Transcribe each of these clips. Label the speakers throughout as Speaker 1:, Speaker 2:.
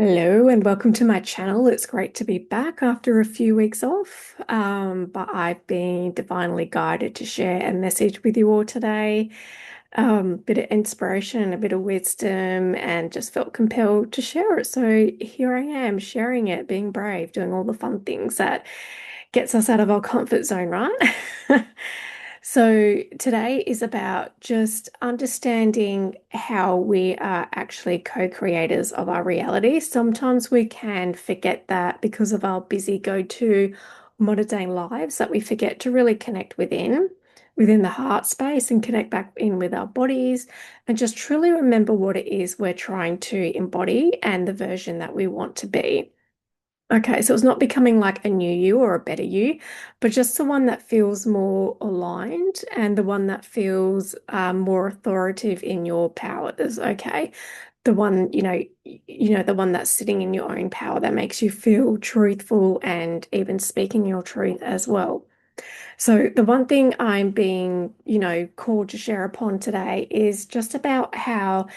Speaker 1: Hello and welcome to my channel. It's great to be back after a few weeks off, but I've been divinely guided to share a message with you all today. Bit of inspiration, a bit of wisdom, and just felt compelled to share it. So here I am sharing it, being brave, doing all the fun things that gets us out of our comfort zone, right? So today is about just understanding how we are actually co-creators of our reality. Sometimes we can forget that because of our busy go-to modern day lives, that we forget to really connect within the heart space and connect back in with our bodies and just truly remember what it is we're trying to embody and the version that we want to be. Okay, so it's not becoming like a new you or a better you, but just the one that feels more aligned and the one that feels more authoritative in your powers. Okay, the one, the one that's sitting in your own power that makes you feel truthful and even speaking your truth as well. So the one thing I'm being, called to share upon today is just about how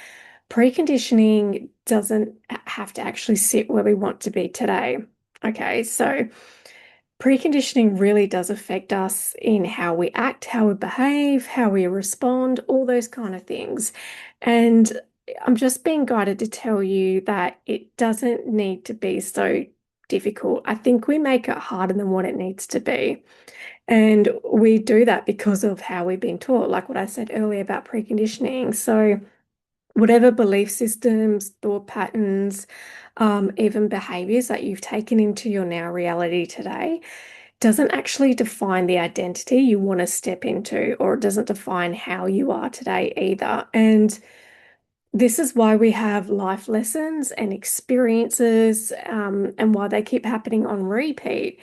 Speaker 1: preconditioning doesn't have to actually sit where we want to be today. Okay, so preconditioning really does affect us in how we act, how we behave, how we respond, all those kind of things. And I'm just being guided to tell you that it doesn't need to be so difficult. I think we make it harder than what it needs to be. And we do that because of how we've been taught, like what I said earlier about preconditioning. So whatever belief systems, thought patterns, even behaviors that you've taken into your now reality today doesn't actually define the identity you want to step into, or it doesn't define how you are today either. And this is why we have life lessons and experiences, and why they keep happening on repeat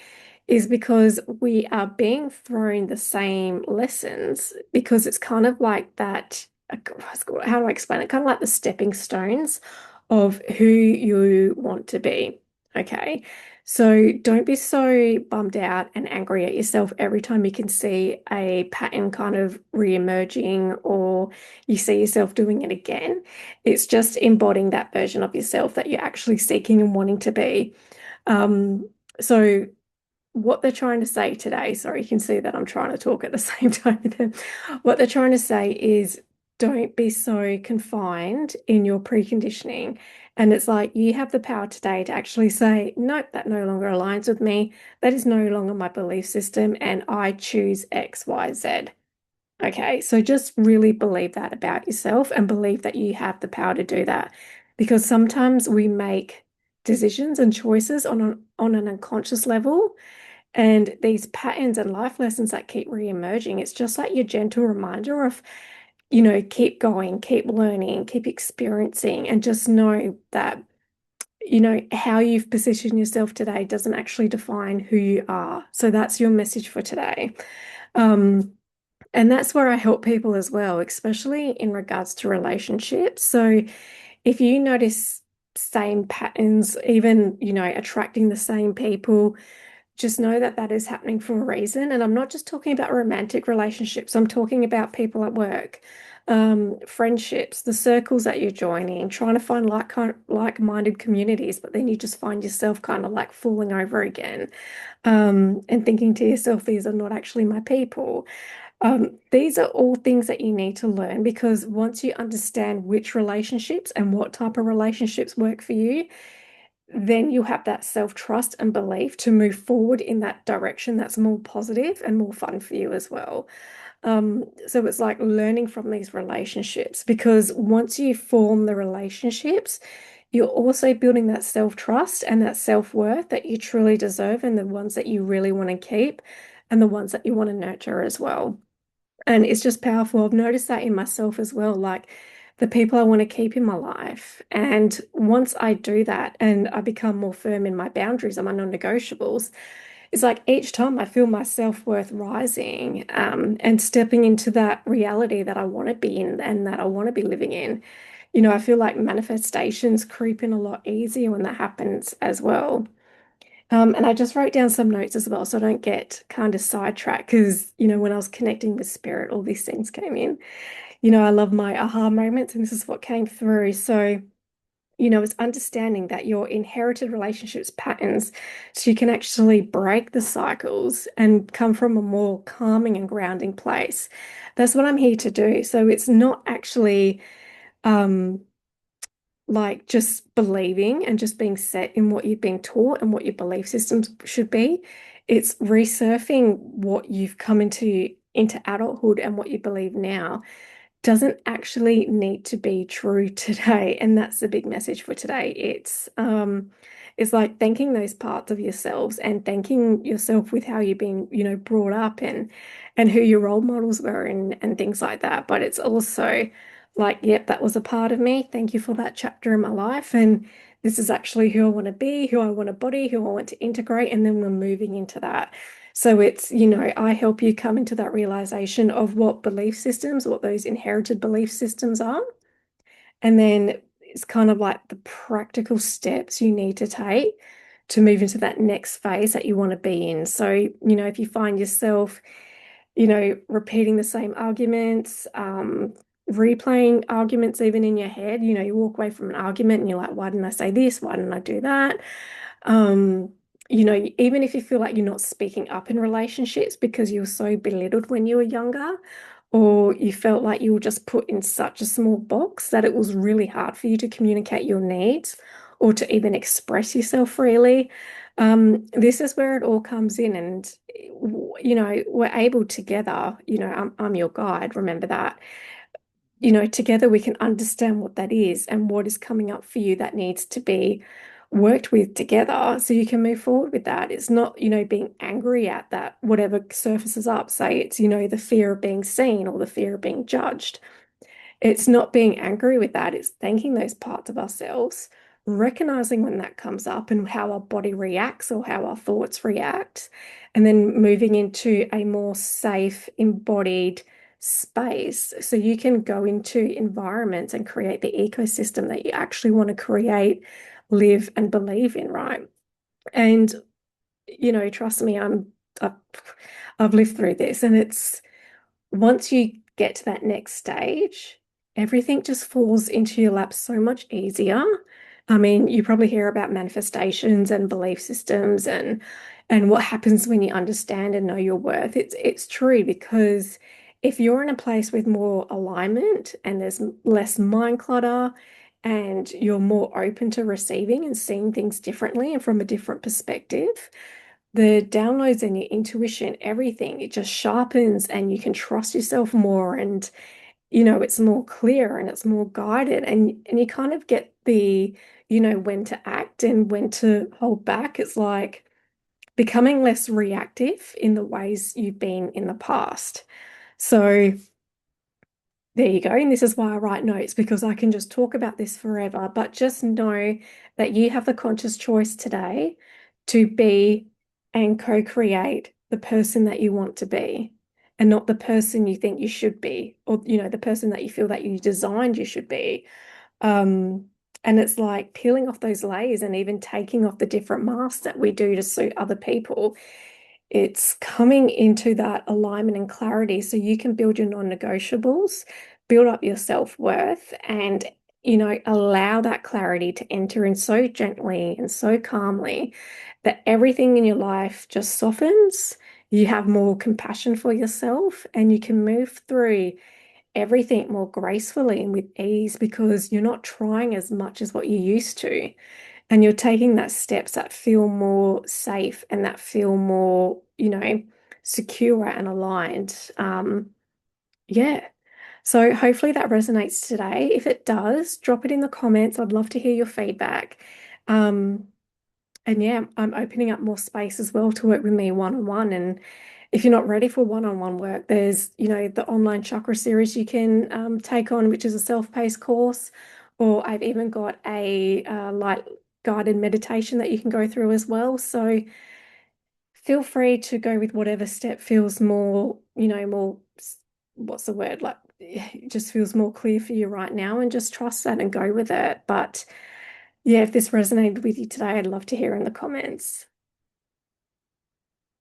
Speaker 1: is because we are being thrown the same lessons because it's kind of like that. How do I explain it? Kind of like the stepping stones of who you want to be. Okay. So don't be so bummed out and angry at yourself every time you can see a pattern kind of re-emerging or you see yourself doing it again. It's just embodying that version of yourself that you're actually seeking and wanting to be. So what they're trying to say today, sorry, you can see that I'm trying to talk at the same time with them. What they're trying to say is don't be so confined in your preconditioning. And it's like you have the power today to actually say, nope, that no longer aligns with me. That is no longer my belief system, and I choose X, Y, Z. Okay, so just really believe that about yourself and believe that you have the power to do that. Because sometimes we make decisions and choices on an unconscious level, and these patterns and life lessons that keep re-emerging, it's just like your gentle reminder of, keep going, keep learning, keep experiencing, and just know that, how you've positioned yourself today doesn't actually define who you are. So that's your message for today. Um, and that's where I help people as well, especially in regards to relationships. So if you notice same patterns, even, attracting the same people, just know that that is happening for a reason. And I'm not just talking about romantic relationships, I'm talking about people at work, friendships, the circles that you're joining, trying to find like-minded communities, but then you just find yourself kind of like falling over again, and thinking to yourself, these are not actually my people. These are all things that you need to learn because once you understand which relationships and what type of relationships work for you, then you have that self-trust and belief to move forward in that direction that's more positive and more fun for you as well. So it's like learning from these relationships because once you form the relationships, you're also building that self-trust and that self-worth that you truly deserve and the ones that you really want to keep and the ones that you want to nurture as well. And it's just powerful. I've noticed that in myself as well, like the people I want to keep in my life. And once I do that and I become more firm in my boundaries and my non-negotiables, it's like each time I feel my self-worth rising, and stepping into that reality that I want to be in and that I want to be living in. I feel like manifestations creep in a lot easier when that happens as well. And I just wrote down some notes as well so I don't get kind of sidetracked because, when I was connecting with spirit, all these things came in. I love my aha moments and this is what came through. So it's understanding that your inherited relationships patterns, so you can actually break the cycles and come from a more calming and grounding place. That's what I'm here to do. So it's not actually um like just believing and just being set in what you've been taught and what your belief systems should be. It's resurfing what you've come into adulthood and what you believe now doesn't actually need to be true today. And that's the big message for today. It's like thanking those parts of yourselves and thanking yourself with how you've been, brought up and who your role models were and things like that. But it's also like, yep, that was a part of me. Thank you for that chapter in my life. And this is actually who I want to be, who I want to body, who I want to integrate. And then we're moving into that. So it's, I help you come into that realization of what belief systems, what those inherited belief systems are. And then it's kind of like the practical steps you need to take to move into that next phase that you want to be in. So, if you find yourself, repeating the same arguments, replaying arguments even in your head, you walk away from an argument and you're like, why didn't I say this? Why didn't I do that? Um, even if you feel like you're not speaking up in relationships because you were so belittled when you were younger, or you felt like you were just put in such a small box that it was really hard for you to communicate your needs or to even express yourself freely. This is where it all comes in, and we're able together. I'm your guide. Remember that together we can understand what that is and what is coming up for you that needs to be worked with together so you can move forward with that. It's not, being angry at that, whatever surfaces up. Say it's, the fear of being seen or the fear of being judged. It's not being angry with that. It's thanking those parts of ourselves, recognizing when that comes up and how our body reacts or how our thoughts react, and then moving into a more safe, embodied space. So you can go into environments and create the ecosystem that you actually want to create, live, and believe in, right? And, trust me, I've, I've lived through this, and it's once you get to that next stage, everything just falls into your lap so much easier. I mean, you probably hear about manifestations and belief systems and what happens when you understand and know your worth. It's true because if you're in a place with more alignment and there's less mind clutter and you're more open to receiving and seeing things differently and from a different perspective, the downloads and your intuition, everything, it just sharpens and you can trust yourself more and it's more clear and it's more guided and you kind of get the when to act and when to hold back. It's like becoming less reactive in the ways you've been in the past. So there you go. And this is why I write notes because I can just talk about this forever. But just know that you have the conscious choice today to be and co-create the person that you want to be and not the person you think you should be or, the person that you feel that you designed you should be. Um, and it's like peeling off those layers and even taking off the different masks that we do to suit other people. It's coming into that alignment and clarity so you can build your non-negotiables, build up your self-worth, and allow that clarity to enter in so gently and so calmly that everything in your life just softens. You have more compassion for yourself and you can move through everything more gracefully and with ease because you're not trying as much as what you used to. And you're taking that steps that feel more safe and that feel more, secure and aligned. Yeah. So hopefully that resonates today. If it does, drop it in the comments. I'd love to hear your feedback. Um, and yeah, I'm opening up more space as well to work with me one-on-one. And if you're not ready for one-on-one work, there's, the online chakra series you can take on, which is a self-paced course. Or I've even got a light guided meditation that you can go through as well. So feel free to go with whatever step feels more, more, what's the word? Like, it just feels more clear for you right now and just trust that and go with it. But yeah, if this resonated with you today, I'd love to hear in the comments.